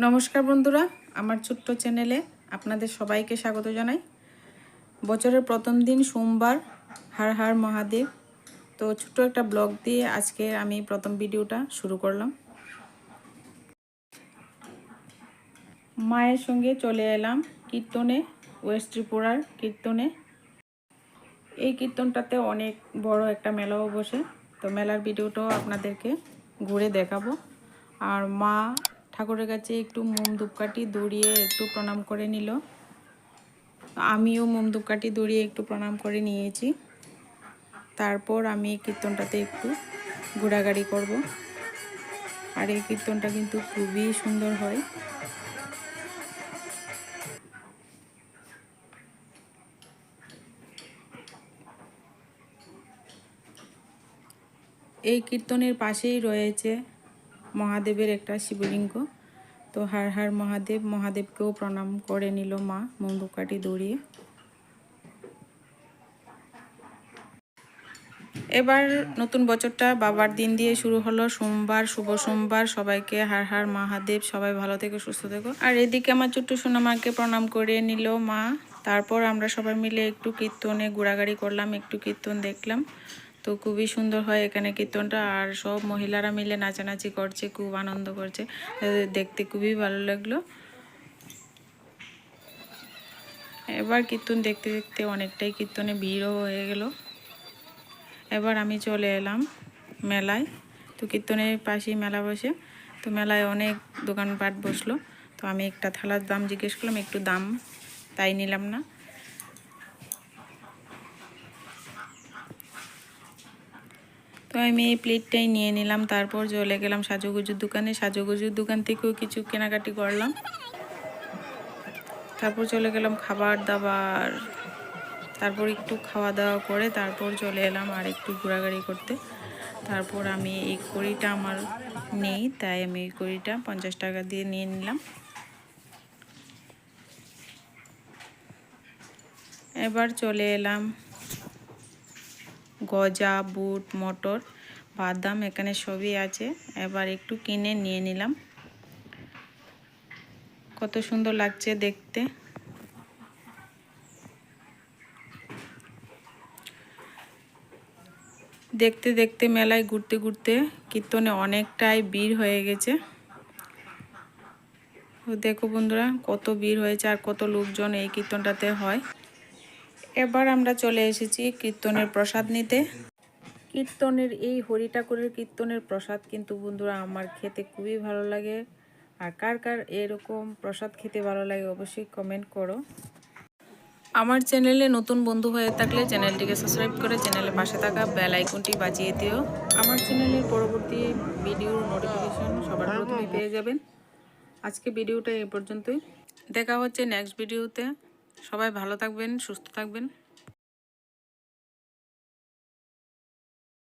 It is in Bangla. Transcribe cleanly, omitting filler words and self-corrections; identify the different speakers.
Speaker 1: নমস্কার বন্ধুরা, আমার ছোট্ট চ্যানেলে আপনাদের সবাইকে স্বাগত জানাই। বছরের প্রথম দিন সোমবার, হর হর মহাদেব। তো ছোট্ট একটা ব্লগ দিয়ে আজকে আমি প্রথম ভিডিওটা শুরু করলাম। মায়ের সঙ্গে চলে এলাম কীর্তনে, ওয়েস্ট ত্রিপুরার কীর্তনে। এই কীর্তনটাতে অনেক বড় একটা মেলাও বসে, তো মেলার ভিডিওটাও আপনাদেরকে ঘুরে দেখাবো। আর মা ঠাকুরের কাছে একটু মোম ধূপকাঠি দড়িয়ে একটু প্রণাম করে নিল। আমিও মোম ধূপকাঠি দড়িয়ে একটু প্রণাম করে নিয়েছি। তারপর আমি কীর্তনটাতে একটু ঘোরাঘুরি করব। আর এই কীর্তনটা কিন্তু খুবই সুন্দর হয়। এই কীর্তনের পাশেই রয়েছে মহাদেবের একটা শিবলিঙ্গ। তো হর হর মহাদেব, মহাদেবকেও প্রণাম করে নিল মা মোম ধূপকাঠি দড়িয়ে। এবার নতুন বছরটা বাবার দিন দিয়ে শুরু হলো। সোমবার, শুভ সোমবার। সবাইকে হর হর মহাদেব, সবাই ভালো থেকো, সুস্থ থেকো। আর এদিকে আমার ছোট্ট সোনামাকে প্রণাম করে নিল মা। তারপর আমরা সবাই মিলে একটু কীর্তনে ঘোরাঘুরি করলাম, একটু কীর্তন দেখলাম। তো খুবই সুন্দর হয় এখানে কীর্তনটা। আর সব মহিলারা মিলে নাচানাচি করছে, খুব আনন্দ করছে, দেখতে খুবই ভালো লাগলো। এবার কীর্তন দেখতে দেখতে অনেকটাই কীর্তনে ভিড়ও হয়ে গেল। এবার আমি চলে এলাম মেলায়। তো কীর্তনের পাশেই মেলা বসে, তো মেলায় অনেক দোকানপাট বসলো। তো আমি একটা থালার দাম জিজ্ঞেস করলাম, একটু দাম, তাই নিলাম না। তো আমি এই প্লেটটাই নিয়ে নিলাম। তারপর চলে গেলাম সাজুগুজুর দোকানে। সাজুগুজুর দোকান থেকেও কিছু কেনাকাটি করলাম। তারপর চলে গেলাম খাবার দাবার। তারপর একটু খাওয়া দাওয়া করে তারপর চলে এলাম আর একটু ঘোরাঘুরি করতে। তারপর আমি এই কড়িটা আমার নেই, তাই আমি এই কড়িটা 50 টাকা দিয়ে নিয়ে নিলাম। এবার চলে এলাম গজা, বুট, মটর, বাদাম, এখানে সবই আছে। এবার একটু কিনে নিয়ে নিলাম। কত সুন্দর লাগছে দেখতে। দেখতে দেখতে মেলায় ঘুরতে ঘুরতে কীর্তনে অনেকটাই ভিড় হয়ে গেছে। দেখো বন্ধুরা, কত ভিড় হয়েছে আর কত লোকজন এই কীর্তনটাতে হয়। এবার আমরা চলে এসেছি কীর্তনের প্রসাদ নিতে। কীর্তনের এই হরি ঠাকুরের কীর্তনের প্রসাদ কিন্তু বন্ধুরা আমার খেতে খুবই ভালো লাগে। আর কার কার এরকম প্রসাদ খেতে ভালো লাগে অবশ্যই কমেন্ট করো। আমার চ্যানেলে নতুন বন্ধু হয়ে থাকলে চ্যানেলটিকে সাবস্ক্রাইব করে চ্যানেলের পাশে থাকা বেল আইকনটি বাজিয়ে দিও। আমার চ্যানেলের পরবর্তী ভিডিওর নোটিফিকেশন সবার প্রথমে পেয়ে যাবেন। আজকে ভিডিওটা এই পর্যন্তই। দেখা হচ্ছে নেক্সট ভিডিওতে। সবাই ভালো থাকবেন, সুস্থ থাকবেন।